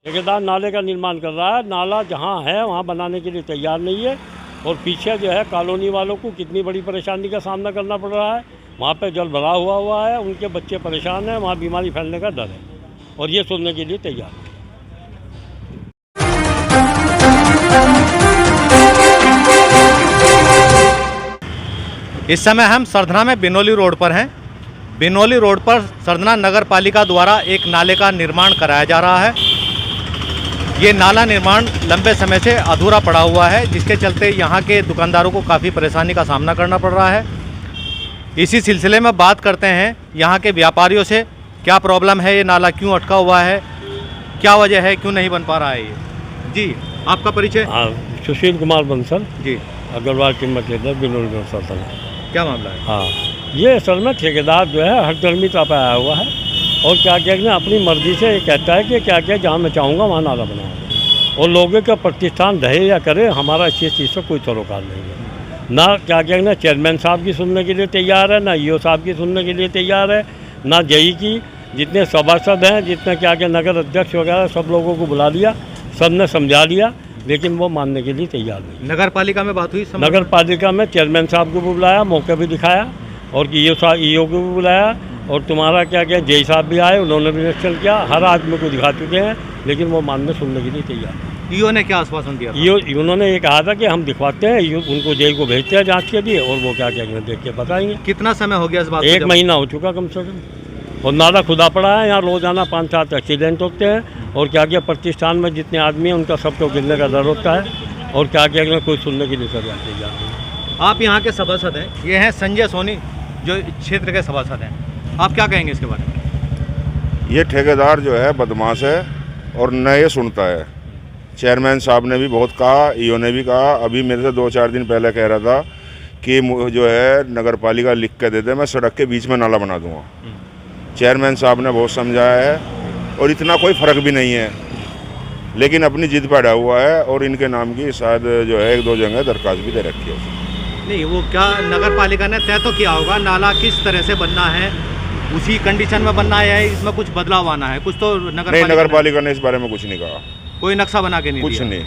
ठेकेदार नाले का निर्माण कर रहा है, नाला जहाँ है वहाँ बनाने के लिए तैयार नहीं है और पीछे जो है कॉलोनी वालों को कितनी बड़ी परेशानी का सामना करना पड़ रहा है। वहाँ पे जल भरा हुआ है, उनके बच्चे परेशान हैं, वहाँ बीमारी फैलने का डर है और ये सुनने के लिए तैयार है। इस समय हम सरधना में बिनौली रोड पर हैं। बिनौली रोड पर सरधना नगर पालिका द्वारा एक नाले का निर्माण कराया जा रहा है। ये नाला निर्माण लंबे समय से अधूरा पड़ा हुआ है, जिसके चलते यहाँ के दुकानदारों को काफ़ी परेशानी का सामना करना पड़ रहा है। इसी सिलसिले में बात करते हैं यहाँ के व्यापारियों से, क्या प्रॉब्लम है, ये नाला क्यों अटका हुआ है, क्या वजह है, क्यों नहीं बन पा रहा है ये। जी, आपका परिचय? हाँ, सुशील कुमार बंसल जी, अग्रवाल कीमत लेकर बिनौली रोड सरधना। क्या मामला है? हाँ, ये असल में ठेकेदार जो है हठधर्मिता पे आया हुआ है और क्या क्या ने अपनी मर्जी से ये कहता है कि क्या क्या जहाँ मैं चाहूँगा वहाँ नाला बनाऊँगा और लोगों का प्रतिष्ठान रहे या करे, हमारा इस चीज़ से कोई सरोकार नहीं है। ना क्या क्या ना चेयरमैन साहब की सुनने के लिए तैयार है, ना ईओ साहब की सुनने के लिए तैयार है, ना जेई की। जितने सभासद हैं, जितने क्या क्या नगर अध्यक्ष वगैरह सब लोगों को बुला लिया, सब ने समझा लिया, लेकिन वो मानने के लिए तैयार नहीं। नगर पालिका में बात हुई? नगर पालिका में चेयरमैन साहब को भी बुलाया, मौके भी दिखाया और ईओ को भी बुलाया और तुम्हारा क्या क्या जेई साहब भी आए, उन्होंने भी निरीक्षण किया, हर आदमी को दिखा चुके हैं, लेकिन वो मानने सुनने के लिए तैयार है। ईओ ने क्या आश्वासन दिया? उन्होंने ये कहा था कि हम दिखवाते हैं, उनको जेई को भेजते हैं जांच के लिए और वो क्या क्या देख के बताएंगे। कितना समय हो गया इस बात? 1 महीना हो चुका कम से कम और नाला खुदा पड़ा है। यहाँ रोजाना 5-7 एक्सीडेंट होते हैं और क्या क्या प्रतिष्ठान में जितने आदमी हैं उनका सबको गिरने का डर होता है और क्या क्या कोई सुनने के लिए तैयार नहीं जाते। आप यहाँ के सभासद हैं, ये हैं संजय सोनी जो क्षेत्र के सभासद हैं, आप क्या कहेंगे इसके बारे में? ये ठेकेदार जो है बदमाश है और न ये सुनता है। चेयरमैन साहब ने भी बहुत कहा, ईओ ने भी कहा, अभी मेरे से 2-4 दिन पहले कह रहा था कि जो है नगर पालिका लिख के दे दे, मैं सड़क के बीच में नाला बना दूंगा। चेयरमैन साहब ने बहुत समझाया है और इतना कोई फ़र्क भी नहीं है, लेकिन अपनी जिद पर अड़ा हुआ है और इनके नाम की शायद जो है 1-2 जगह दरखास्त भी दे रखी है। नहीं, वो क्या नगर पालिका ने तय तो किया होगा नाला किस तरह से बनना है, उसी कंडीशन में बनना है या इसमें कुछ बदलाव आना है? कुछ तो नगर पालिका ने इस बारे में कुछ नहीं कहा, कोई नक्शा बना के नहीं कुछ दिया। नहीं,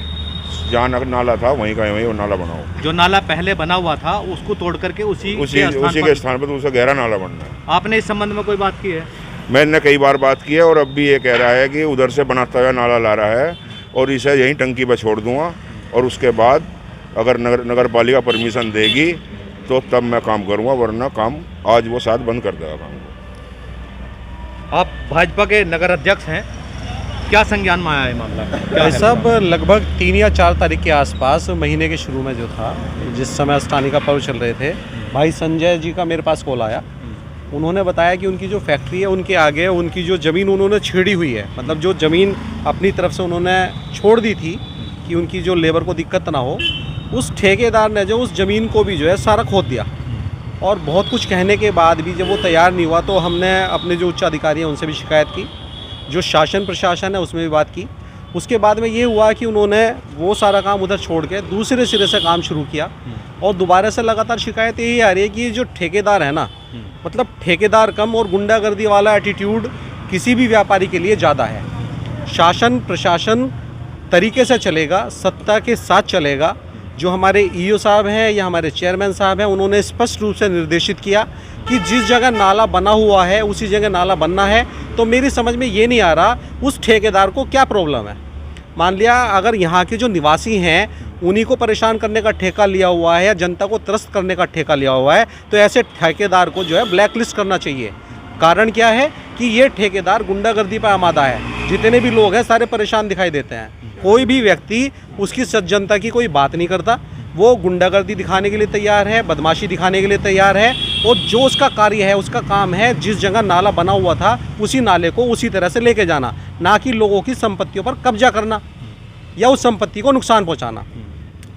जहाँ नाला था वहीं का वहीं वो नाला बनाओ। जो नाला पहले बना हुआ था उसको तोड़ करके उसी के स्थान पर दूसरा गहरा नाला बनना है। आपने इस संबंध में कोई बात की है? मैंने कई बार बात की है और अब भी ये कह रहा है कि उधर से बनाता हुआ नाला ला रहा है और इसे यहीं टंकी पर छोड़ दूंगा और उसके बाद अगर नगर पालिका परमिशन देगी तो तब मैं काम करूंगा, वरना काम आज वो साथ बंद कर देगा काम को। आप भाजपा के नगर अध्यक्ष हैं, क्या संज्ञान में आया है मामला? सब लगभग 3 या 4 तारीख के आसपास महीने के शुरू में जो था, जिस समय अष्टमी का पर्व चल रहे थे, भाई संजय जी का मेरे पास कॉल आया। उन्होंने बताया कि उनकी जो फैक्ट्री है उनके आगे उनकी जो ज़मीन उन्होंने छेड़ी हुई है, मतलब जो ज़मीन अपनी तरफ से उन्होंने छोड़ दी थी कि उनकी जो लेबर को दिक्कत ना हो, उस ठेकेदार ने जो उस ज़मीन को भी जो है सारा खोद दिया। और बहुत कुछ कहने के बाद भी जब वो तैयार नहीं हुआ तो हमने अपने जो उच्च अधिकारी हैं उनसे भी शिकायत की, जो शासन प्रशासन है उसमें भी बात की। उसके बाद में ये हुआ कि उन्होंने वो सारा काम उधर छोड़ के दूसरे सिरे से काम शुरू किया और दोबारा से लगातार शिकायत यही आ रही है कि जो ठेकेदार है ना, मतलब ठेकेदार कम और गुंडागर्दी वाला एटीट्यूड किसी भी व्यापारी के लिए ज़्यादा है। शासन प्रशासन तरीके से चलेगा, सत्ता के साथ चलेगा। जो हमारे ईओ साहब हैं या हमारे चेयरमैन साहब हैं, उन्होंने स्पष्ट रूप से निर्देशित किया कि जिस जगह नाला बना हुआ है उसी जगह नाला बनना है। तो मेरी समझ में ये नहीं आ रहा उस ठेकेदार को क्या प्रॉब्लम है। मान लिया अगर यहाँ के जो निवासी हैं उन्हीं को परेशान करने का ठेका लिया हुआ है या जनता को त्रस्त करने का ठेका लिया हुआ है, तो ऐसे ठेकेदार को जो है ब्लैक लिस्ट करना चाहिए। कारण क्या है कि ये ठेकेदार गुंडागर्दी पर आमादा है। जितने भी लोग हैं सारे परेशान दिखाई देते हैं। कोई भी व्यक्ति उसकी जनता की कोई बात नहीं करता, वो गुंडागर्दी दिखाने के लिए तैयार है, बदमाशी दिखाने के लिए तैयार है और जो उसका कार्य है, उसका काम है जिस जगह नाला बना हुआ था उसी नाले को उसी तरह से लेके जाना, ना कि लोगों की संपत्तियों पर कब्जा करना या उस संपत्ति को नुकसान पहुंचाना।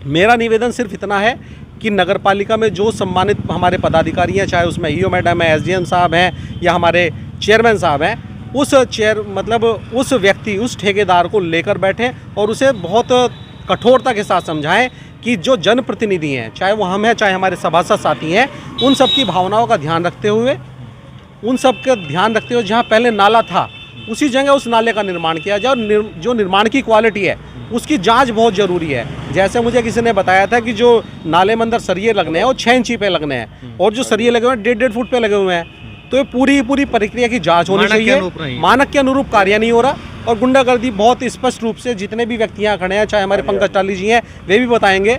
मेरा निवेदन सिर्फ इतना है कि नगर पालिका में जो सम्मानित हमारे पदाधिकारी हैं, चाहे उसमें ईओ मैडम है, एसडीएम साहब हैं या हमारे चेयरमैन साहब हैं, उस व्यक्ति उस ठेकेदार को लेकर बैठें और उसे बहुत कठोरता के साथ समझाएं कि जो जनप्रतिनिधि हैं, चाहे वो हम हैं चाहे हमारे सभासद साथी हैं, उन सब की भावनाओं का ध्यान रखते हुए जहाँ पहले नाला था उसी जगह उस नाले का निर्माण किया जाए। और जो निर्माण की क्वालिटी है उसकी जांच बहुत ज़रूरी है। जैसे मुझे किसी ने बताया था कि जो नाले में अंदर सरिये लगने हैं वो 6 इंची पे लगने हैं और जो सरिये लगे हुए हैं 1.5 फुट पे लगे हुए हैं। तो ये पूरी प्रक्रिया की जांच होनी चाहिए। मानक के अनुरूप कार्य नहीं हो रहा और गुंडागर्दी बहुत स्पष्ट रूप से जितने भी व्यक्ति यहाँ खड़े हैं, चाहे हमारे पंकज टाली जी हैं वे भी बताएंगे,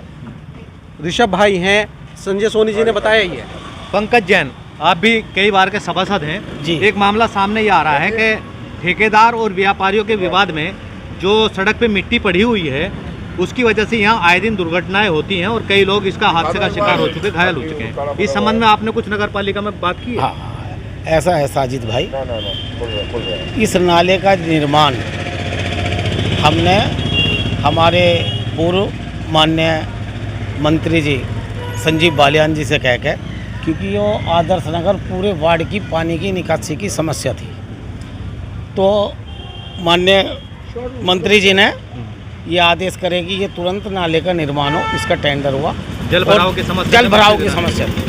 ऋषभ भाई हैं, संजय सोनी जी ने बताया ही है। पंकज जैन, आप भी कई बार के सभासद हैं जी। एक मामला सामने ये आ रहा है कि ठेकेदार और व्यापारियों के विवाद में जो सड़क पे मिट्टी पड़ी हुई है उसकी वजह से यहाँ आए दिन दुर्घटनाएं होती हैं और कई लोग इसका हादसे का शिकार हो चुके, घायल हो चुके हैं। इस संबंध में आपने कुछ नगर पालिका में बात की है? हाँ, ऐसा है साजिद भाई, इस नाले का निर्माण हमने हमारे पूर्व माननीय मंत्री जी संजीव बालियान जी से कह के, क्योंकि वो आदर्श नगर पूरे वार्ड की पानी की निकासी की समस्या थी, तो माननीय मंत्री जी ने ये आदेश करे कि ये तुरंत नाले का निर्माण हो। इसका टेंडर हुआ, जल भराव की समस्या थी।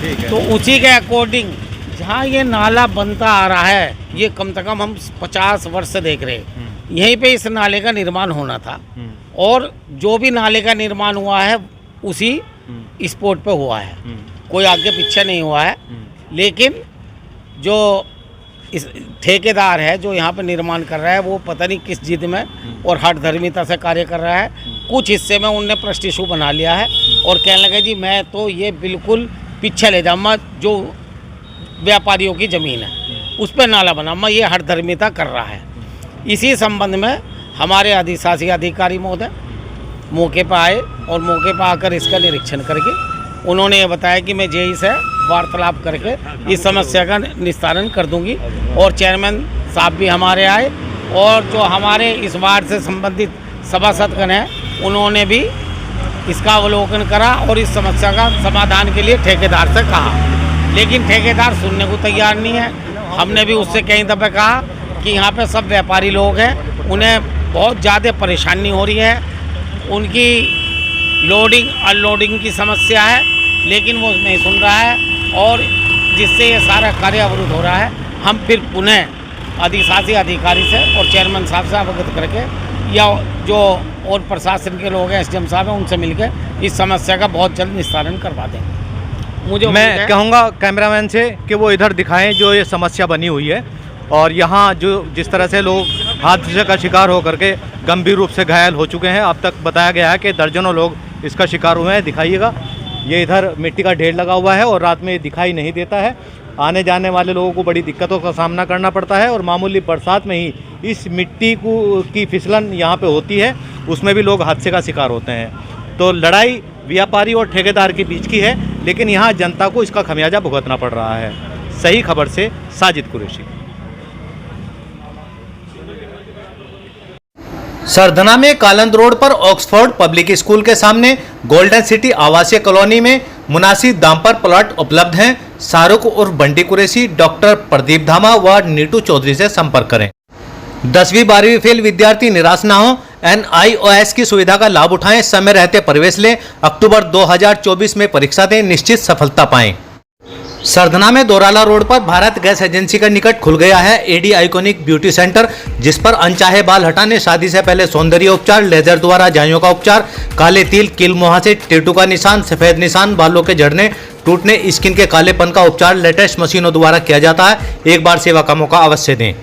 ठीक है। तो उसी के अकॉर्डिंग जहाँ ये नाला बनता आ रहा है, ये कम से कम हम 50 वर्ष से देख रहे हैं, यहीं पे इस नाले का निर्माण होना था और जो भी नाले का निर्माण हुआ है उसी स्पॉट पे हुआ है, कोई आगे पीछे नहीं हुआ है। लेकिन जो इस ठेकेदार है जो यहाँ पे निर्माण कर रहा है वो पता नहीं किस जिद में और हठधर्मिता से कार्य कर रहा है। कुछ हिस्से में उनने प्रश्न इशू बना लिया है और कहने लगे जी मैं तो ये बिल्कुल पीछे ले जाऊँगा, जो व्यापारियों की ज़मीन है उस पर नाला बनाऊँगा, ये हठधर्मिता कर रहा है। इसी संबंध में हमारे अधिशासी अधिकारी महोदय मौके पर आए और मौके पर आकर इसका निरीक्षण करके उन्होंने ये बताया कि मैं जेई से वार्तालाप करके इस समस्या का निस्तारण कर दूंगी। और चेयरमैन साहब भी हमारे आए और जो हमारे इस वार्ड से संबंधित सभासदगण हैं उन्होंने भी इसका अवलोकन करा और इस समस्या का समाधान के लिए ठेकेदार से कहा, लेकिन ठेकेदार सुनने को तैयार नहीं है। हमने भी उससे कई दफ़े कहा कि यहाँ पे सब व्यापारी लोग हैं, उन्हें बहुत ज़्यादा परेशानी हो रही है, उनकी लोडिंग अनलोडिंग की समस्या है, लेकिन वो नहीं सुन रहा है और जिससे ये सारा कार्य अवरुद्ध हो रहा है। हम फिर पुनः अधिशासी अधिकारी से और चेयरमैन साहब से अवगत करके या जो और प्रशासन के लोग हैं एसडीएम साहब हैं उनसे मिलकर इस समस्या का बहुत जल्द निस्तारण करवा देंगे। मैं कहूँगा कैमरामैन से कि वो इधर दिखाएं जो ये समस्या बनी हुई है और यहाँ जो जिस तरह से लोग हादसे का शिकार होकर के गंभीर रूप से घायल हो चुके हैं। अब तक बताया गया है कि दर्जनों लोग इसका शिकार हुए हैं। दिखाइएगा, ये इधर मिट्टी का ढेर लगा हुआ है और रात में ये दिखाई नहीं देता है। आने जाने वाले लोगों को बड़ी दिक्कतों का सामना करना पड़ता है और मामूली बरसात में ही इस मिट्टी की फिसलन यहाँ पे होती है, उसमें भी लोग हादसे का शिकार होते हैं। तो लड़ाई व्यापारी और ठेकेदार के बीच की है, लेकिन यहाँ जनता को इसका खमियाजा भुगतना पड़ रहा है। सही खबर से साजिद कुरैशी। सरधना में कालंद रोड पर ऑक्सफोर्ड पब्लिक स्कूल के सामने गोल्डन सिटी आवासीय कॉलोनी में मुनासिब दाम पर प्लॉट उपलब्ध हैं। शाहरुख उर्फ बंटी कुरैशी, डॉक्टर प्रदीप धामा व नीटू चौधरी से संपर्क करें। 10वीं 12वीं फेल विद्यार्थी निराश ना हो, NIOS की सुविधा का लाभ उठाएं, समय रहते प्रवेश लें, अक्टूबर 2024 में परीक्षा दें, निश्चित सफलता पाएं। सरधना में दोराला रोड पर भारत गैस एजेंसी का निकट खुल गया है AD आइकॉनिक ब्यूटी सेंटर, जिस पर अनचाहे बाल हटाने, शादी से पहले सौंदर्य उपचार, लेजर द्वारा जाइयों का उपचार, काले तिल, कील मुहासे, टेटू का निशान, सफेद निशान, बालों के झड़ने टूटने, स्किन के कालेपन का उपचार लेटेस्ट मशीनों द्वारा किया जाता है। एक बार सेवा का मौका अवश्य दें।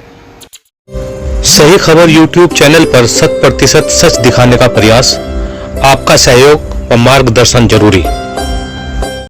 सही खबर YouTube चैनल पर 100% सच दिखाने का प्रयास, आपका सहयोग व मार्गदर्शन जरूरी।